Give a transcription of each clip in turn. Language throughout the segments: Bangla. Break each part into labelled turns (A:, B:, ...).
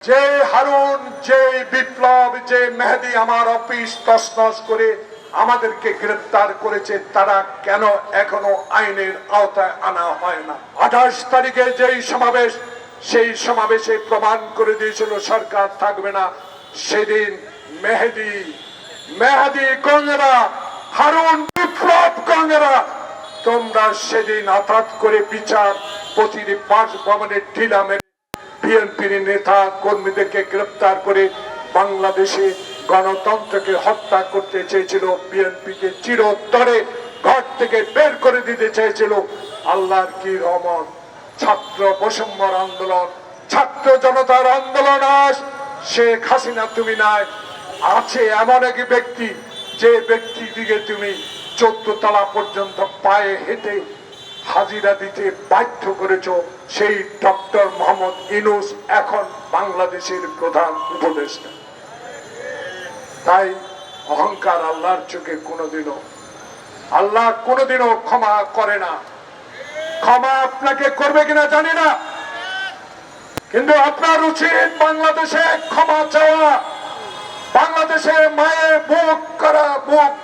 A: যে হারুন, যে বিপ্লব, যে মেহেদী আমার অফিস তছনছ করে আমাদেরকে গ্রেফতার করেছে, তারা কেন এখনো আইনের আওতায় আনা হয় না? 28 তারিখে যেই সমাবেশ, সেই সমাবেশে প্রমাণ করে দিয়েছিল সরকার থাকবে না। সেদিন মেহেদী গঙ্গেরা, হারুন বিপ্লব গঙ্গেরা, তোমরা সেদিন হঠাৎ করে বিচারপতির বাসভবনে ঢিলা মেরে বিএনপির নেতা কর্মীদেরকে গ্রেফতার করে বাংলাদেশে গণতন্ত্রকে হত্যা করতে চেয়েছিল। বিএনপিকে চিরতরে ঘর থেকে বের করে দিতে চেয়েছিল। আল্লাহর কি রহমত, ছাত্র বৈষম্যর আন্দোলন, ছাত্র জনতার আন্দোলন, আজ শেখ হাসিনা তুমি নাই, আছে এমন এক ব্যক্তি, যে ব্যক্তি দিকে তুমি 14 তলা পর্যন্ত পায়ে হেঁটে হাজিরা দিতে বাধ্য করেছ। সেই ডক্টর মোহাম্মদ ইউনূস এখন বাংলাদেশের প্রধান উপদেষ্টা। তাই অহংকার আল্লাহর চোখে আল্লাহ কোনোদিনও ক্ষমা করে না। ক্ষমা আপনাকে করবে কিনা জানি না, কিন্তু আপনার উচিত বাংলাদেশে ক্ষমা চাওয়া। বাংলাদেশে মায়ের বুক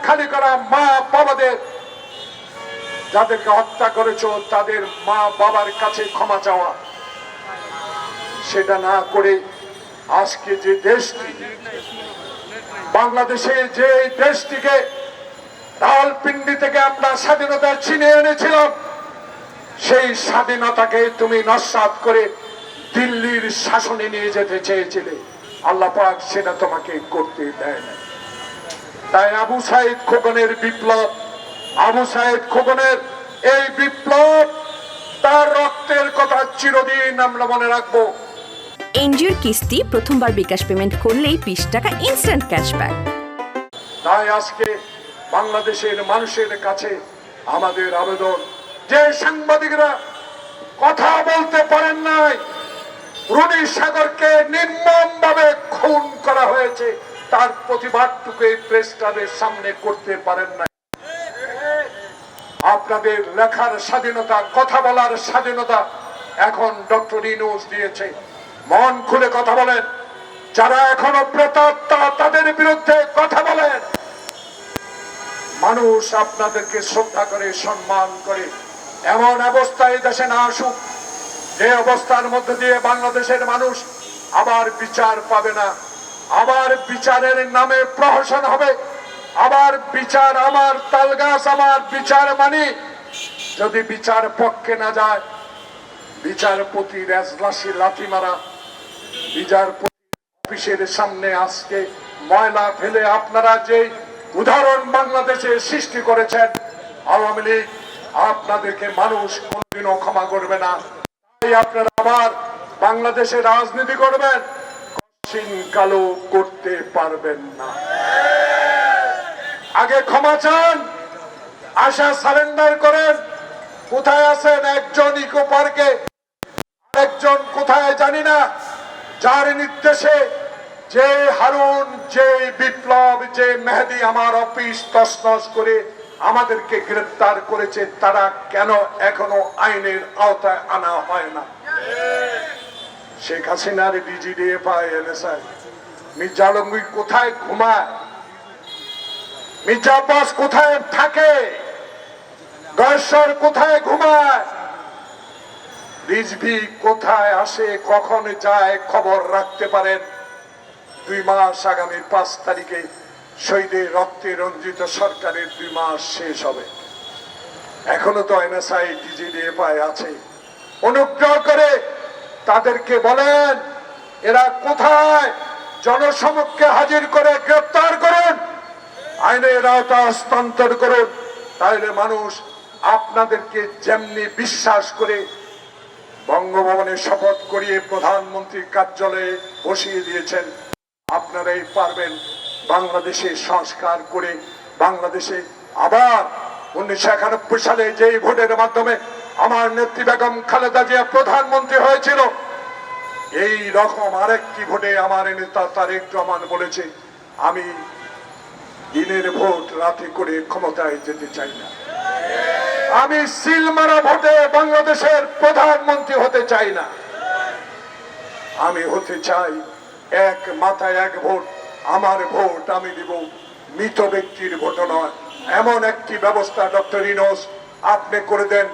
A: খালি করা মা বাবাদের, যাদেরকে হত্যা করেছো, তাদের মা বাবার কাছে ক্ষমা চাওয়া। সেটা না করে আজকে যে দেশটি, বাংলাদেশে যে দেশটিকে রাওয়ালপিন্ডি থেকে আমরা স্বাধীনতা ছিনিয়ে এনেছিলাম, সেই স্বাধীনতাকে তুমি নস্যাৎ করে দিল্লির শাসনে নিয়ে যেতে চেয়েছিলে। আল্লাহ পাক সেটা তোমাকে করতে দেয় না। তাই আবু সাইদ খোকনের বিপ্লব, আবু সাইদ খোকনের এই বিপ্লব, তার রক্তের কথা চিরদিন আমরা মনে রাখবো।
B: এনজিওর কিস্তি প্রথমবার বিকাশ পেমেন্ট করলেই 20 টাকা ইনস্ট্যান্ট ক্যাশব্যাক।
A: তাই আজকে বাংলাদেশের মানুষের কাছে আমাদের আবেদন, যে সাংবাদিকরা কথা বলতে পারেন নাই, রুনি সাগরকে নির্মমভাবে খুন করা হয়েছে, তার প্রতিবাদটুকু এই প্রেস ক্লাবের সামনে করতে পারেন না। আপনাদের লেখার স্বাধীনতা, কথা বলার স্বাধীনতা এখন ডক্টর ইউনূস দিয়েছে। মন খুলে কথা বলেন। যারা এখনো প্রেতাত্মা, তাদের বিরুদ্ধে কথা বলেন। মানুষ আপনাদেরকে শ্রদ্ধা করে, সম্মান করে। এমন অবস্থায় দেশে না আসুক যে অবস্থার মধ্যে দিয়ে বাংলাদেশের মানুষ আবার বিচার পাবে না, আবার বিচারের নামে প্রহসন হবে, আবার বিচার আমার তালগাছ, আমার বিচার মানি। যদি বিচার পক্ষে না যায়, বিচারপতির এজলাসে লাথি মারা, বিচারপতি অফিসের সামনে আজকে ময়লা ফেলে আপনারা যে উদাহরণ বাংলাদেশে সৃষ্টি করেছেন, আওয়ামী লীগ, আপনাদেরকে মানুষ কোনদিনও ক্ষমা করবে না। তাই আপনারা আবার বাংলাদেশে রাজনীতি করবেন, কঠিন কালো করতে পারবেন না। আগে ক্ষমা চান, আশা সারেন্ডার করেন। কোথায় আছেন একজন ইকো পার্কে, আরেকজন কোথায় জানি না, যার নির্দেশে যে হারুন, যে বিপ্লব, যে মেহেদী আমার অফিস তছনছ করে আমাদেরকে গ্রেফতার করেছে, তারা কেন এখনো আইনের আওতায় আনা হয় না? শেখ হাসিনার ডিজিডিএফআই, এনএসআই, মির্জা আলমগীর কোথায় ঘুমায়, মির্জা আব্বাস কোথায় থাকে, গয়েশ্বর কোথায় ঘুমায়, রিজভী কোথায় আসে, কখন যায়, খবর রাখতে পারেন। 2 মাস, আগামী 5 তারিখে শহীদের রক্তে রঞ্জিত সরকারের 2 মাস শেষ হবে। এখনো তো এনএসআই, ডিজিডিএফআই আছে। অনুগ্রহ করে তাদেরকে বলেন, এরা কোথায়, জনসমক্ষে হাজির করে গ্রেফতার করুন, আইনের আওতা হস্তান্তর করুন। তাহলে মানুষ আপনাদেরকে যেমনি বিশ্বাস করে বঙ্গভবনে শপথ করিয়ে প্রধানমন্ত্রীর কার্যালয়ে বসিয়ে দিয়েছেন, আপনারাই পারবেন বাংলাদেশে সংস্কার করে বাংলাদেশে আবার 1991 সালে যেই ভোটের মাধ্যমে আমার নেত্রী বেগম খালেদা জিয়া প্রধানমন্ত্রী হয়েছিল, এই রকম আরেকটি ভোটে আমার নেতা তারেক রহমান বলেছে, আমি দিনের ভোট রাতে করে ক্ষমতায় যেতে চাই না, আমি সিল মারা ভোটে বাংলাদেশের প্রধানমন্ত্রী হতে চাই না। আমি হতে চাই এক মাথায় এক ভোট, আমার ভোট আমি দিব, মৃত ব্যক্তির ভোট নয়। এমন একটি ব্যবস্থা ডক্টর ইনোস আপনি করে দেন